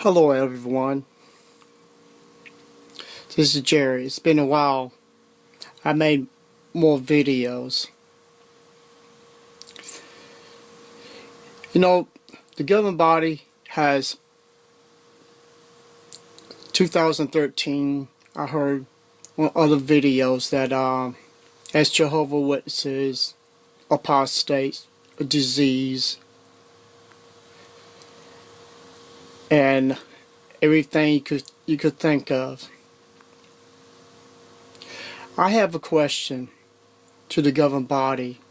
Hello everyone, this is Jerry. It's been a while. I made more videos. You know, the governing body has 2013, I heard on other videos that as Jehovah's Witnesses, apostates, a disease, and everything you could think of. I have a question to the governing body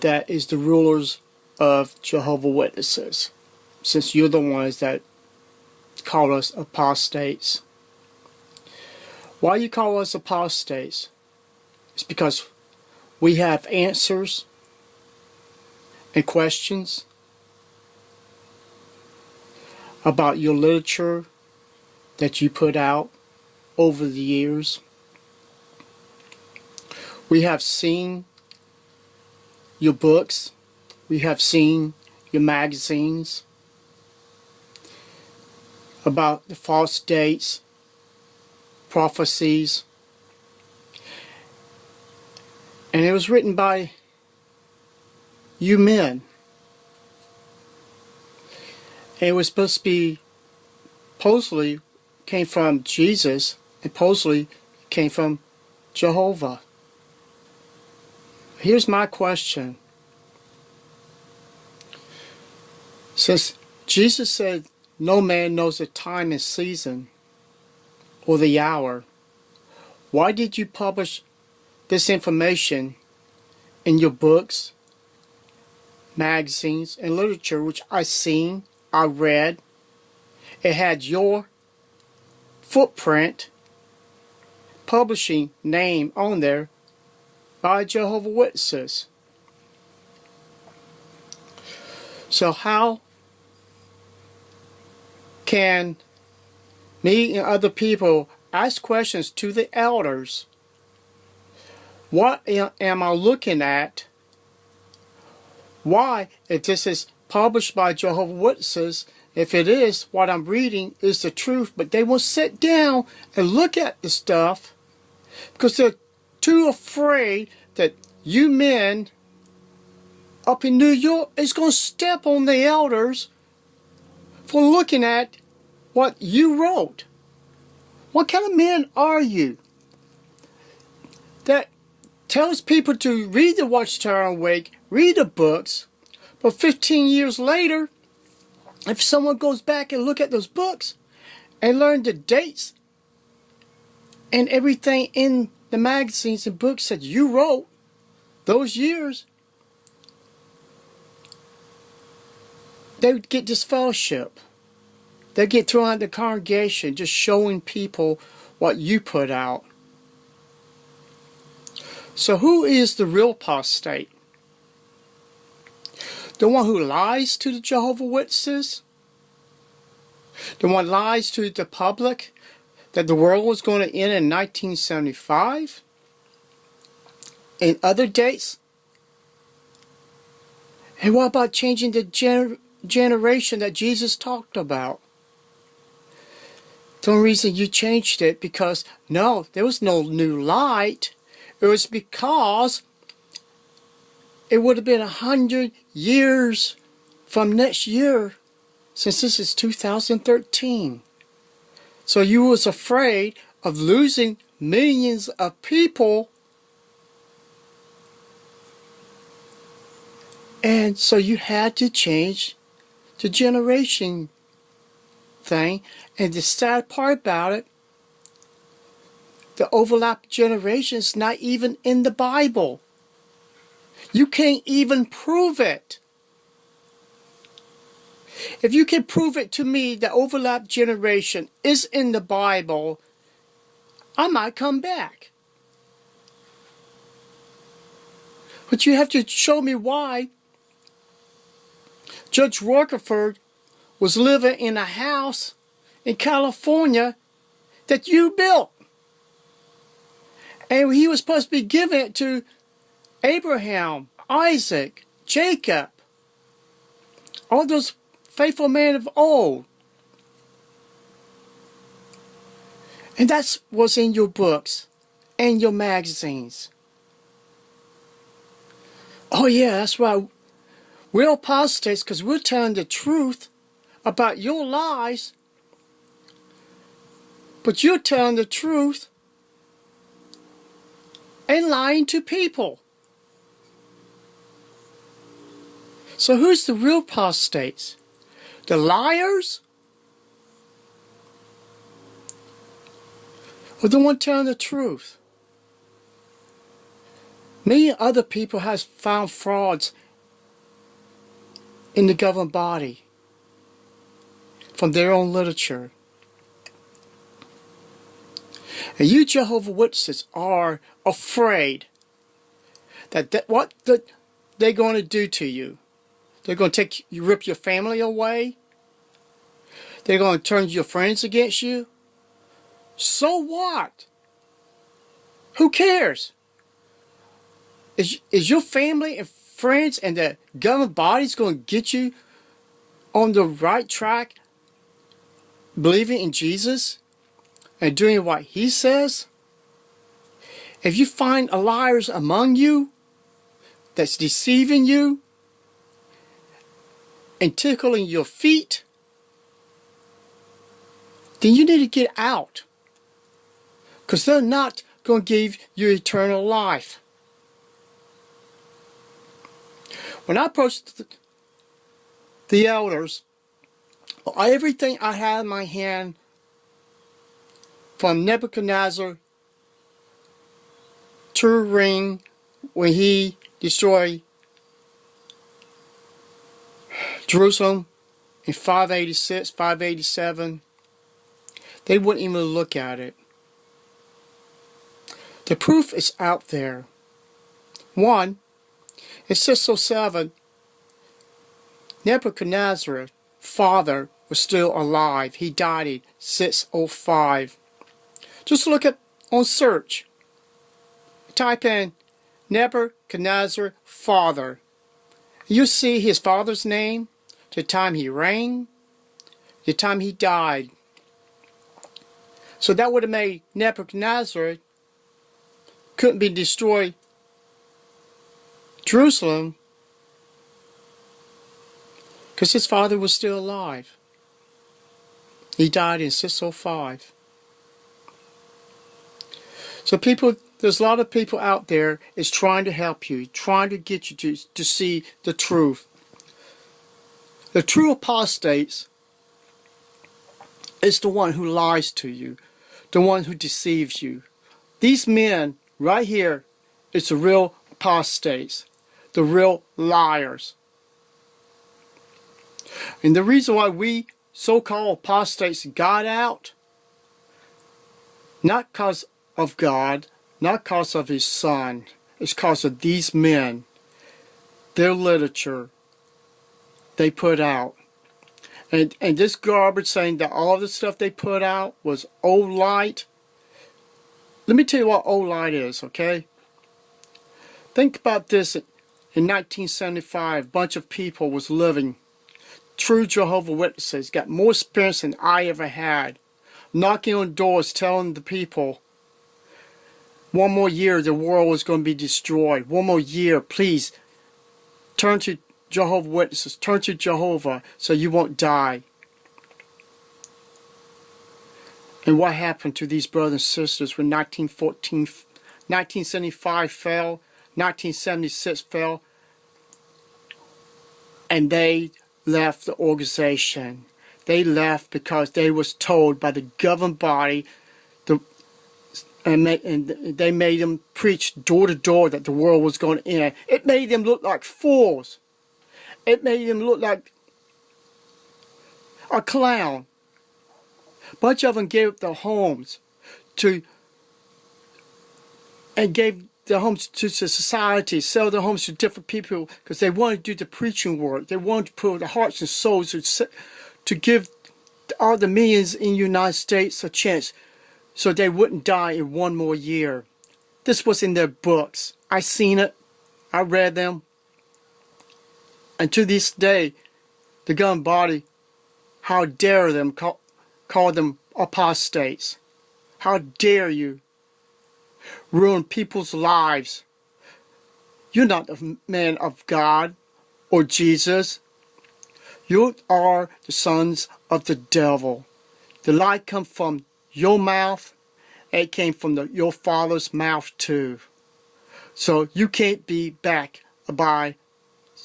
that is the rulers of Jehovah's Witnesses, since you're the ones that call us apostates. Why you call us apostates? It's because we have answers and questions about your literature that you put out over the years. We have seen your books, we have seen your magazines about the false dates, prophecies, and it was written by you men. And it was supposed to be, supposedly came from Jesus, and supposedly came from Jehovah. Here's my question. Since Jesus said no man knows the time and season or the hour, why did you publish this information in your books, magazines, and literature, which I seen, I read? It had your footprint, publishing name on there by Jehovah's Witnesses. So how can me and other people ask questions to the elders? What am I looking at? Why, if this is published by Jehovah's Witnesses, if it is, what I'm reading is the truth, but they won't sit down and look at the stuff because they're too afraid that you men up in New York is going to step on the elders for looking at what you wrote. What kind of men are you that tells people to read the Watchtower and Wake, read the books, but 15 years later, if someone goes back and look at those books and learn the dates and everything in the magazines and books that you wrote those years, they would get disfellowship. They get thrown out of the congregation just showing people what you put out. So who is the real apostate? The one who lies to the Jehovah's Witnesses? The one lies to the public that the world was going to end in 1975? And other dates? And what about changing the generation that Jesus talked about? The only reason you changed it because, no, there was no new light. It was because it would have been 100 years from next year, since this is 2013. So you was afraid of losing millions of people, and so you had to change the generation thing. And the sad part about it, the overlap generation is not even in the Bible. You can't even prove it. If you can prove it to me, the overlap generation is in the Bible, I might come back. But you have to show me why Judge Rockefeller was living in a house in California that you built. And he was supposed to be giving it to Abraham, Isaac, Jacob, all those faithful man of old. And that's what's in your books and your magazines. Oh yeah, that's right. We're apostates because we're telling the truth about your lies. But you're telling the truth and lying to people. So who's the real apostates? The liars? Or the one telling the truth? Many other people have found frauds in the governing body from their own literature. And you Jehovah's Witnesses are afraid that what they're going to do to you. They're going to rip your family away. They're going to turn your friends against you. So what? Who cares? Is your family and friends and the government bodies going to get you on the right track, believing in Jesus and doing what He says? If you find liars among you that's deceiving you and tickling your feet, then you need to get out, because they're not going to give you eternal life. When I approached the elders, everything I had in my hand from Nebuchadnezzar to ring when he destroyed Jerusalem in 586, 587, they wouldn't even look at it. The proof is out there. One, in 607, Nebuchadnezzar's father was still alive. He died in 605. Just look at on search. Type in Nebuchadnezzar father. You see his father's name, the time he reigned, the time he died. So that would have made Nebuchadnezzar couldn't be destroyed Jerusalem because his father was still alive. He died in 605. So there's a lot of people out there is trying to help you, trying to get you to see the truth. The true apostates is the one who lies to you, the one who deceives you. These men right here is the real apostates, the real liars. And the reason why we so-called apostates got out, not because of God, not because of His Son, it's because of these men, their literature they put out. And this garbage saying that all the stuff they put out was old light. Let me tell you what old light is, okay? Think about this. In 1975, a bunch of people was living, true Jehovah's Witnesses, got more experience than I ever had, knocking on doors telling the people, one more year the world was going to be destroyed. One more year, please, turn to Jehovah's Witnesses, turn to Jehovah so you won't die. And what happened to these brothers and sisters when 1975 fell, 1976 fell, and they left the organization. They left because they was told by the governing body, and they made them preach door to door that the world was going to end. It made them look like fools. It made them look like a clown. A bunch of them gave up their homes gave their homes to society, sell their homes to different people because they wanted to do the preaching work. They wanted to put their hearts and souls to give all the millions in the United States a chance so they wouldn't die in one more year. This was in their books. I seen it. I read them. And to this day, the governing body, how dare them call them apostates? How dare you ruin people's lives? You're not a man of God or Jesus. You are the sons of the devil. The lie comes from your mouth. It came from your father's mouth too. So you can't be backed by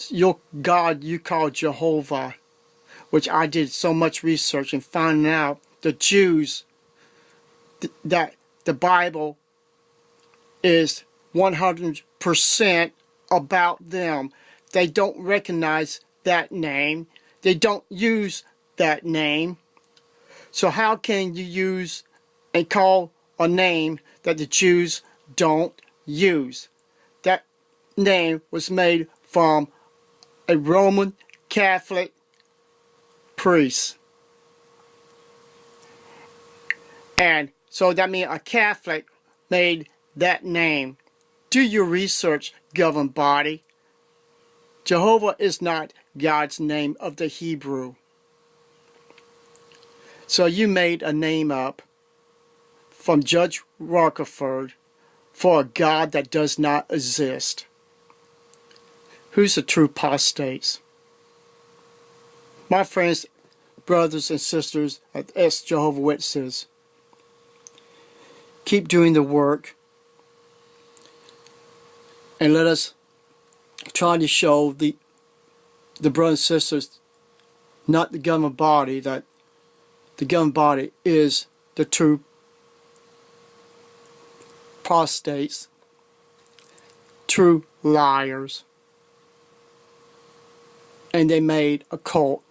your God you call Jehovah, which I did so much research and finding out the Jews, that the Bible is 100% about them. They don't recognize that name. They don't use that name. So how can you use and call a name that the Jews don't use? That name was made from a Roman Catholic priest. And so that means a Catholic made that name. Do your research, governing body. Jehovah is not God's name of the Hebrew. So you made a name up from Judge Rockefeller for a God that does not exist. Who's the true apostates? My friends, brothers and sisters as Jehovah's Witnesses, keep doing the work, and let us try to show the brothers and sisters, not the governing body, that the governing body is the true apostates, true liars. And they made a cult.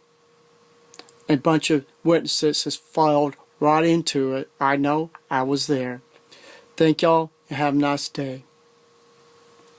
A bunch of witnesses has filed right into it. I know, I was there. Thank y'all and have a nice day.